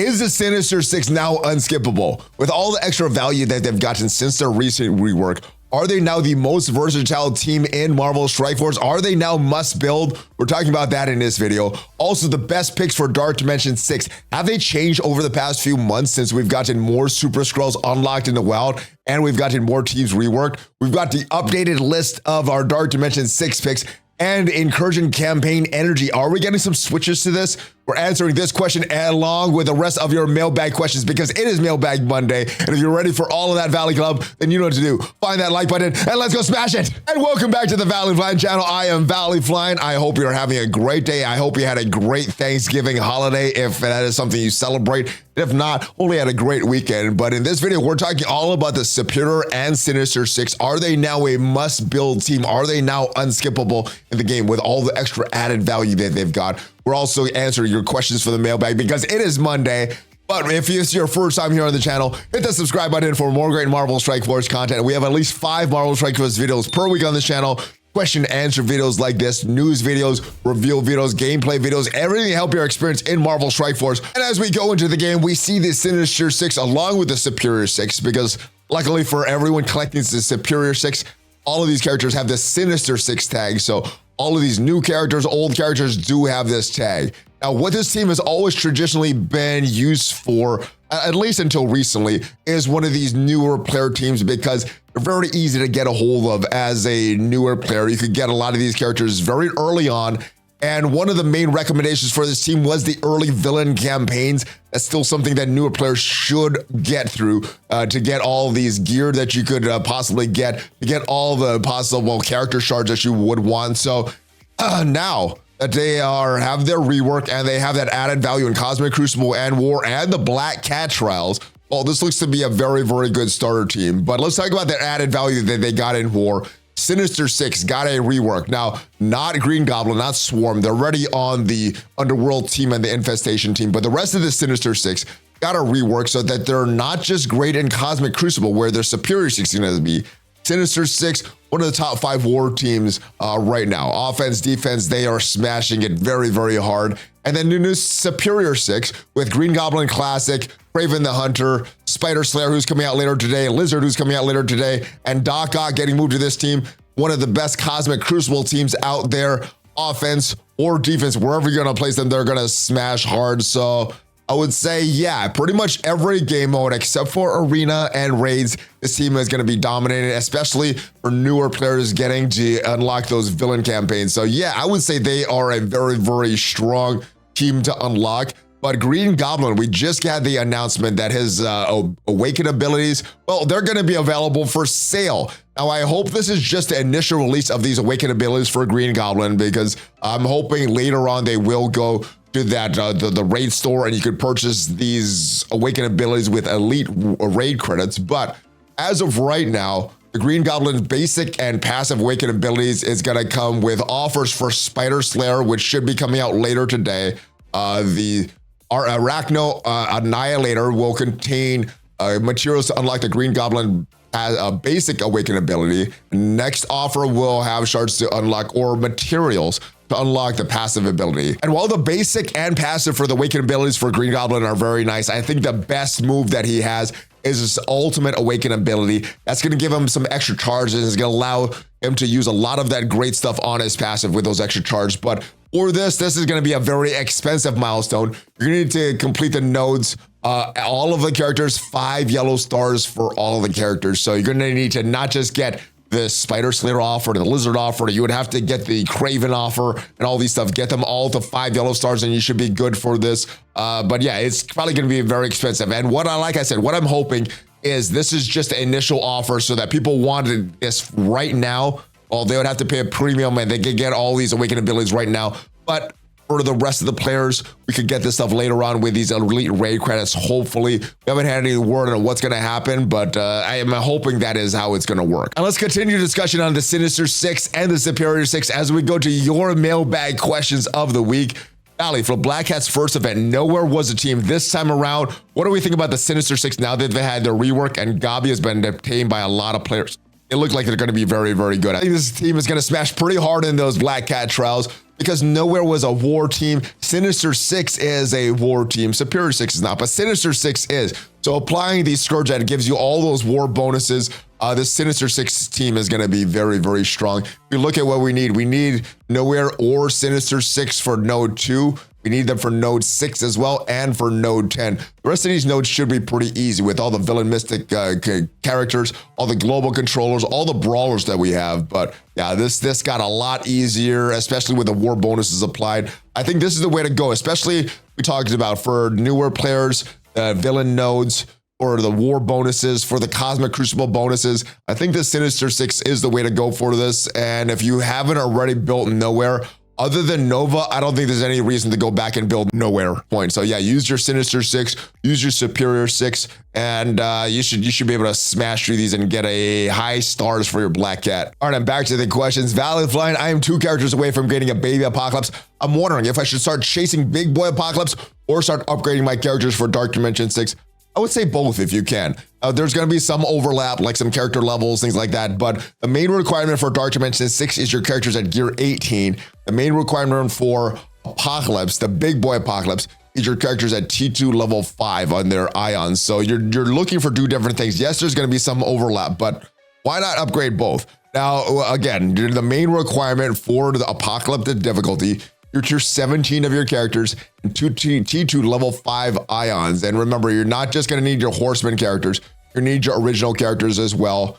Is the Sinister Six now unskippable? With all the extra value that they've gotten since their recent rework, are they now the most versatile team in Marvel Strike Force? Are they now must build? We're talking about that in this video. Also, the best picks for Dark Dimension 6. Have they changed over the past few months since we've gotten more super-skrulls unlocked in the wild and we've gotten more teams reworked? We've got the updated list of our Dark Dimension 6 picks and Incursion campaign energy. Are we getting some switches to this? We're answering this question along with the rest of your mailbag questions because it is Mailbag Monday. And if you're ready for all of that Valley Club, then you know what to do. Find that like button and let's go smash it. And welcome back to the ValleyFlyin channel. I am ValleyFlyin. I hope you're having a great day. I hope you had a great Thanksgiving holiday if that is something you celebrate. If not, only had a great weekend. But in this video, we're talking all about the Superior and Sinister Six. Are they now a must-build team? Are they now unskippable in the game with all the extra added value that they've got? We're also answering your questions for the mailbag because it is Monday. But if it's your first time here on the channel, hit the subscribe button for more great Marvel Strike Force content. We have at least 5 Marvel Strike Force videos per week on this channel. Question and answer videos like this, news videos, reveal videos, gameplay videos, everything to help your experience in Marvel Strike Force. And as we go into the game, we see the Sinister Six along with the Superior Six because luckily for everyone collecting the Superior Six, all of these characters have the Sinister Six tag. So all of these new characters, old characters do have this tag. Now, what this team has always traditionally been used for, at least until recently, is one of these newer player teams because they're very easy to get a hold of as a newer player. You could get a lot of these characters very early on. And one of the main recommendations for this team was the early villain campaigns. That's still something that newer players should get through to get all these gear that you could possibly get, to get all the possible character shards that you would want. So now that they have their rework and they have that added value in Cosmic Crucible and War and the Black Cat Trials, well, this looks to be a very, very good starter team. But let's talk about that added value that they got in War. Sinister Six got a rework. Now, not Green Goblin, not Swarm. They're already on the Underworld team and the Infestation team, but the rest of the Sinister Six got a rework so that they're not just great in Cosmic Crucible, where their Superior Six is going to be. Sinister Six, one of the top 5 war teams right now. Offense, defense, they are smashing it very, very hard. And then the new Superior Six with Green Goblin Classic, Craven the Hunter, Spider Slayer, who's coming out later today, Lizard, who's coming out later today, and Doc Ock getting moved to this team. One of the best Cosmic Crucible teams out there, offense or defense, wherever you're going to place them, they're going to smash hard. So I would say, yeah, pretty much every game mode except for Arena and Raids, this team is going to be dominated, especially for newer players getting to unlock those villain campaigns. So yeah, I would say they are a very, very strong team to unlock. But Green Goblin, we just got the announcement that his Awaken abilities, well, they're going to be available for sale. Now, I hope this is just the initial release of these Awaken abilities for Green Goblin because I'm hoping later on they will go to that the raid store and you could purchase these Awaken abilities with elite raid credits. But as of right now, the Green Goblin's basic and passive Awaken abilities is going to come with offers for Spider Slayer, which should be coming out later today. Our Arachno Annihilator will contain materials to unlock the Green Goblin as a basic Awaken ability. Next offer will have shards to unlock or materials to unlock the passive ability. And while the basic and passive for the Awaken abilities for Green Goblin are very nice, I think the best move that he has is his ultimate Awaken ability. That's going to give him some extra charges. It's going to allow him to use a lot of that great stuff on his passive with those extra charges. But for this is going to be a very expensive milestone. You're going to need to complete the nodes, all of the characters, 5 yellow stars for all of the characters. So you're going to need to not just get the Spider Slayer offer, the Lizard offer, you would have to get the Craven offer and all these stuff, get them all to 5 yellow stars and you should be good for this. But yeah, it's probably going to be very expensive. And what like I said, what I'm hoping is this is just the initial offer so that people wanted this right now. Well, they would have to pay a premium and they could get all these Awaken abilities right now. But for the rest of the players, we could get this stuff later on with these elite raid credits. Hopefully, we haven't had any word on what's going to happen, but I am hoping that is how it's going to work. And let's continue discussion on the Sinister Six and the Superior Six as we go to your mailbag questions of the week. Valley, for Black Cat's first event, nowhere was a team this time around. What do we think about the Sinister Six now that they've had their rework and Gabi has been obtained by a lot of players? It looked like they're going to be very, very good. I think this team is going to smash pretty hard in those Black Cat trials. because Nowhere was a war team. Sinister 6 is a war team. Superior 6 is not, but Sinister 6 is. So applying the Scourge that gives you all those war bonuses, this Sinister 6 team is going to be very, very strong. If you look at what we need Nowhere or Sinister 6 for node 2. We need them for node 6 as well, and for node 10. The rest of these nodes should be pretty easy with all the villain mystic characters, all the global controllers, all the brawlers that we have. But yeah, this got a lot easier, especially with the war bonuses applied. I think this is the way to go, especially we talked about for newer players, villain nodes, for the war bonuses, for the Cosmic Crucible bonuses. I think the Sinister 6 is the way to go for this. And if you haven't already built Nowhere, other than Nova, I don't think there's any reason to go back and build Nowhere points. So yeah, use your Sinister 6, use your Superior 6, and you should be able to smash through these and get a high stars for your Black Cat. All right, I'm back to the questions. ValleyFlyin, I am 2 characters away from getting a baby Apocalypse. I'm wondering if I should start chasing Big Boy Apocalypse or start upgrading my characters for Dark Dimension 6. I would say both if you can. There's going to be some overlap, like some character levels, things like that. But the main requirement for Dark Dimension 6 is your characters at gear 18. The main requirement for Apocalypse, the Big Boy Apocalypse, is your characters at T2 level 5 on their ions. So you're looking for 2 different things. Yes, there's going to be some overlap, but why not upgrade both? Now, again, the main requirement for the Apocalyptic difficulty, your tier 17 of your characters and T2 level 5 ions. And remember, you're not just going to need your Horseman characters, you need your original characters as well.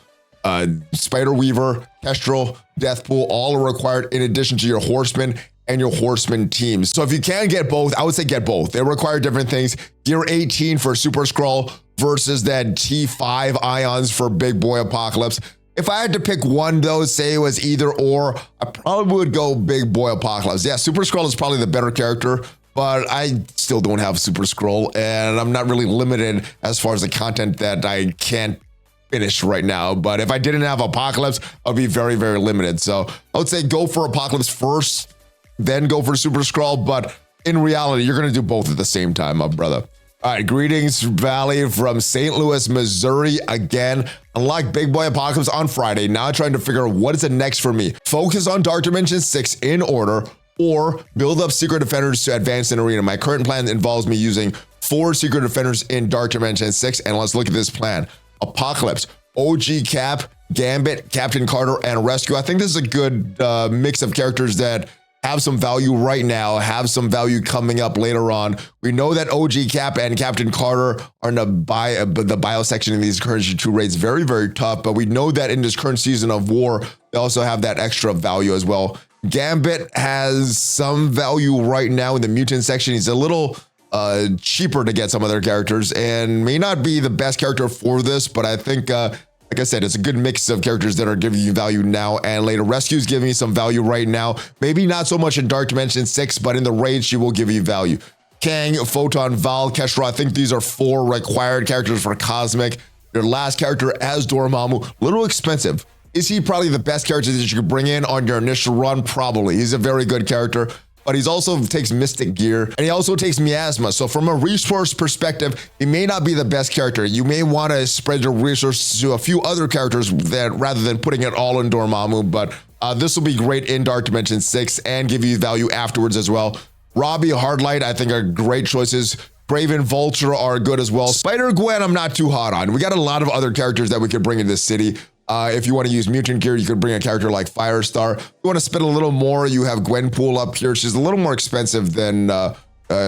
Spider Weaver, Kestrel, Deathpool, all are required in addition to your Horseman and your Horseman teams. So if you can get both, I would say get both. They require different things. Gear 18 for super-skrull versus then T5 ions for Big Boy Apocalypse. If I had to pick one though, say it was either or, I probably would go Big Boy Apocalypse. Yeah, super-skrull is probably the better character, but I still don't have super-skrull, and I'm not really limited as far as the content that I can't finish right now. But if I didn't have Apocalypse, I'd be very, very limited. So I would say go for Apocalypse first, then go for super-skrull. But in reality, you're going to do both at the same time, my brother. All right, greetings, Valley, from St. Louis, Missouri. Again, unlock Big Boy Apocalypse on Friday. Now trying to figure out what is the next for me. Focus on Dark Dimension 6 in order, or build up Secret Defenders to advance in Arena. My current plan involves me using 4 Secret Defenders in Dark Dimension 6, and let's look at this plan. Apocalypse, OG Cap, Gambit, Captain Carter, and Rescue. I think this is a good mix of characters that have some value right now, have some value coming up later on. We know that OG Cap and Captain Carter are in the bio section in these current 2 raids. Very, very tough, but we know that in this current season of war, they also have that extra value as well. Gambit has some value right now in the mutant section. He's a little cheaper to get some other characters and may not be the best character for this, but I think like I said, it's a good mix of characters that are giving you value now and later. Rescue's giving you some value right now. Maybe not so much in Dark Dimension 6, but in the raid, she will give you value. Kang, Photon, Val, Kestrel, I think these are 4 required characters for Cosmic. Your last character as Dormammu, a little expensive. Is he probably the best character that you could bring in on your initial run? Probably. He's a very good character, but he's also takes Mystic Gear, and he also takes Miasma. So from a resource perspective, he may not be the best character. You may want to spread your resources to a few other characters that rather than putting it all in Dormammu, but this will be great in Dark Dimension 6 and give you value afterwards as well. Robbie, Hardlight, I think are great choices. Craven, Vulture are good as well. Spider-Gwen, I'm not too hot on. We got a lot of other characters that we could bring in this city. If you want to use mutant gear, you could bring a character like Firestar. If you want to spend a little more, you have Gwenpool up here. She's a little more expensive than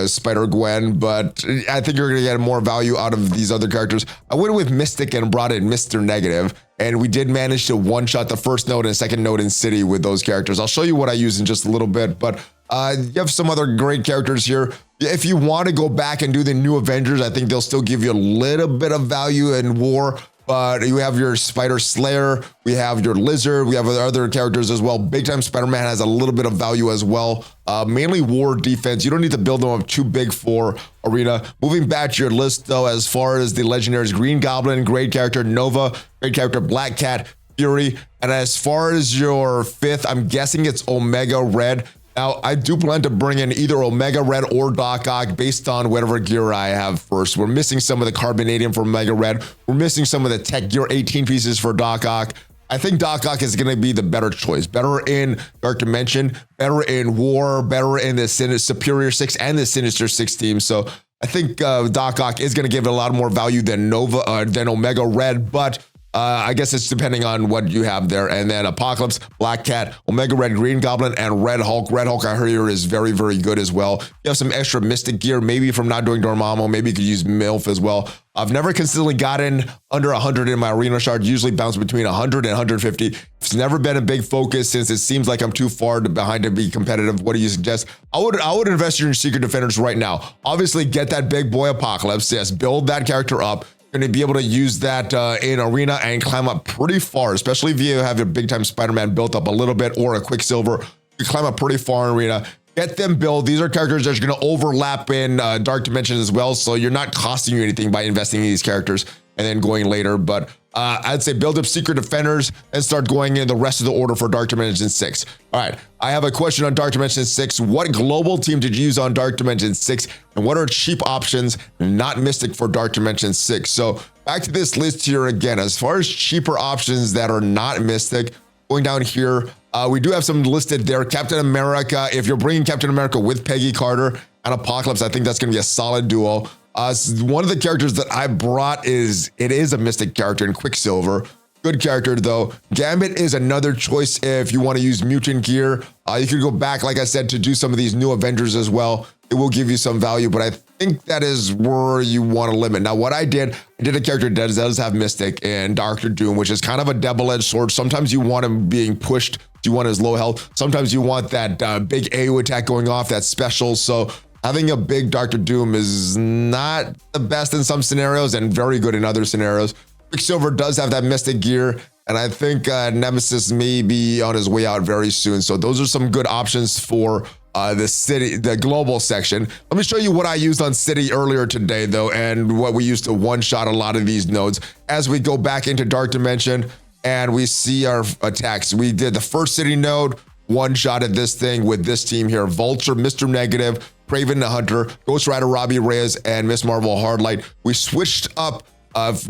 Spider-Gwen, but I think you're going to get more value out of these other characters. I went with Mystic and brought in Mr. Negative, and we did manage to one-shot the first node and second node in City with those characters. I'll show you what I use in just a little bit, but you have some other great characters here. If you want to go back and do the new Avengers, I think they'll still give you a little bit of value in War. But you have your Spider Slayer, we have your Lizard, we have other characters as well. Big Time Spider-Man has a little bit of value as well. Mainly War defense. You don't need to build them up too big for Arena. Moving back to your list though, as far as the legendaries, Green Goblin, great character. Nova, great character. Black Cat, Fury. And as far as your 5th, I'm guessing it's Omega Red. Now, I do plan to bring in either Omega Red or Doc Ock based on whatever gear I have first. We're missing some of the Carbonadium for Omega Red. We're missing some of the Tech Gear 18 pieces for Doc Ock. I think Doc Ock is going to be the better choice. Better in Dark Dimension, better in War, better in the Superior 6 and the Sinister 6 team. So I think Doc Ock is going to give it a lot more value than than Omega Red, but I guess it's depending on what you have there. And then Apocalypse, Black Cat, Omega Red, Green Goblin, and Red Hulk. Red Hulk, I hear, is very, very good as well. You have some extra Mystic gear, maybe from not doing Dormammu. Maybe you could use MILF as well. I've never consistently gotten under 100 in my arena shard, usually bounce between 100 and 150. It's never been a big focus since it seems like I'm too far behind to be competitive. What do you suggest? I would invest in your Secret Defenders right now. Obviously, get that big boy Apocalypse. Yes, build that character up. You're going to be able to use that in arena and climb up pretty far, especially if you have a big time Spider-Man built up a little bit or a Quicksilver. You climb up pretty far in arena. Get them built. These are characters that are going to overlap in Dark Dimension as well, so you're not costing you anything by investing in these characters and then going later. But I'd say build up Secret Defenders and start going in the rest of the order for Dark Dimension 6. All right, I have a question on Dark Dimension 6. What global team did you use on Dark Dimension 6? And what are cheap options, not Mystic, for Dark Dimension 6? So back to this list here again. As far as cheaper options that are not Mystic, going down here, we do have some listed there. Captain America, if you're bringing Captain America with Peggy Carter and Apocalypse, I think that's going to be a solid duo. One of the characters that I brought is a Mystic character in Quicksilver. Good character though. Gambit is another choice if you want to use mutant gear. You could go back, like I said, to do some of these new Avengers as well. It will give you some value, but I think that is where you want to limit. Now, what I did a character that does have Mystic and Dr. Doom, which is kind of a double-edged sword. Sometimes you want him being pushed. You want his low health. Sometimes you want that big AU attack going off, that special. So having a big Dr. Doom is not the best in some scenarios and very good in other scenarios. Quicksilver does have that Mystic gear, and I think Nemesis may be on his way out very soon. So those are some good options for the global section. Let me show you what I used on City earlier today, though, and what we used to one-shot a lot of these nodes. As we go back into Dark Dimension and we see our attacks, we did the first City node, one-shotted this thing with this team here: Vulture, Mr. Negative, Kraven the Hunter, Ghost Rider Robbie Reyes, and Miss Marvel Hardlight. We switched up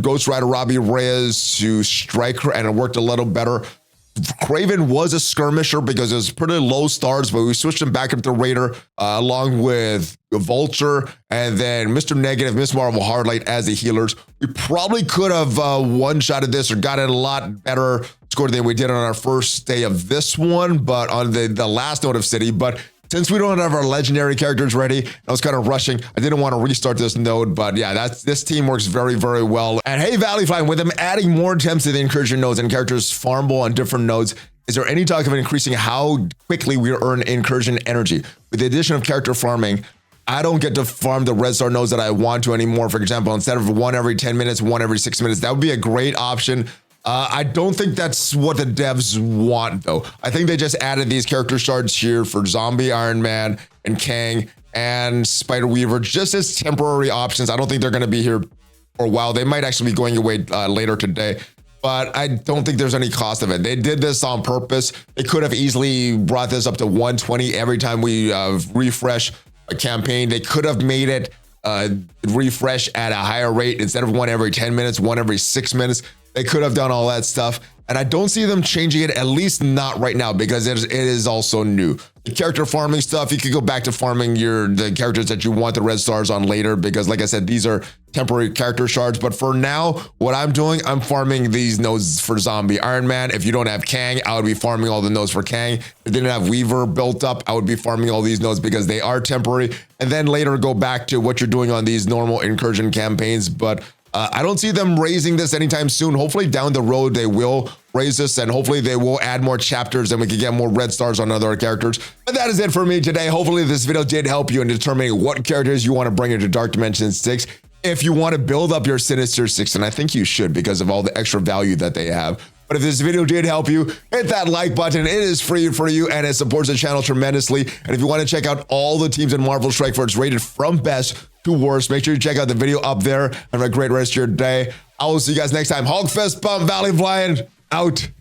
Ghost Rider Robbie Reyes to Striker, and it worked a little better. Kraven was a skirmisher because it was pretty low stars, but we switched him back up to Raider along with Vulture, and then Mr. Negative, Miss Marvel, Hardlight as the healers. We probably could have one-shotted this or got it a lot better score than we did on our first day of this one, but on the last node of City. But since we don't have our legendary characters ready, I was kind of rushing. I didn't want to restart this node, but yeah, this team works very, very well. And hey, ValleyFlyin, with them adding more attempts to the Incursion nodes and characters farmable on different nodes, is there any talk of increasing how quickly we earn Incursion energy? With the addition of character farming, I don't get to farm the Red Star nodes that I want to anymore. For example, instead of one every 10 minutes, one every 6 minutes, that would be a great option. I don't think that's what the devs want, though. I think they just added these character shards here for Zombie, Iron Man, and Kang, and Spider-Weaver, just as temporary options. I don't think they're going to be here for a while. They might actually be going away later today, but I don't think there's any cost of it. They did this on purpose. They could have easily brought this up to 120 every time we refresh a campaign. They could have made it refresh at a higher rate instead of one every 10 minutes, one every 6 minutes. They could have done all that stuff, and I don't see them changing it, at least not right now, because it is also new. The character farming stuff, you could go back to farming the characters that you want the red stars on later, because like I said, these are temporary character shards. But for now, what I'm doing, I'm farming these nodes for Zombie. Iron Man, if you don't have Kang, I would be farming all the nodes for Kang. If they didn't have Weaver built up, I would be farming all these nodes because they are temporary, and then later go back to what you're doing on these normal Incursion campaigns. But I don't see them raising this anytime soon. Hopefully down the road they will raise this, and hopefully they will add more chapters and we can get more red stars on other characters. But that is it for me today. Hopefully this video did help you in determining what characters you want to bring into Dark Dimension 6 if you want to build up your Sinister 6, and I think you should because of all the extra value that they have. But if this video did help you, hit that like button. It is free for you and it supports the channel tremendously. And if you want to check out all the teams in Marvel Strike Force rated from best to worst, make sure you check out the video up there. Have a great rest of your day. I will see you guys next time. Hulk fist bump, ValleyFlyin, out.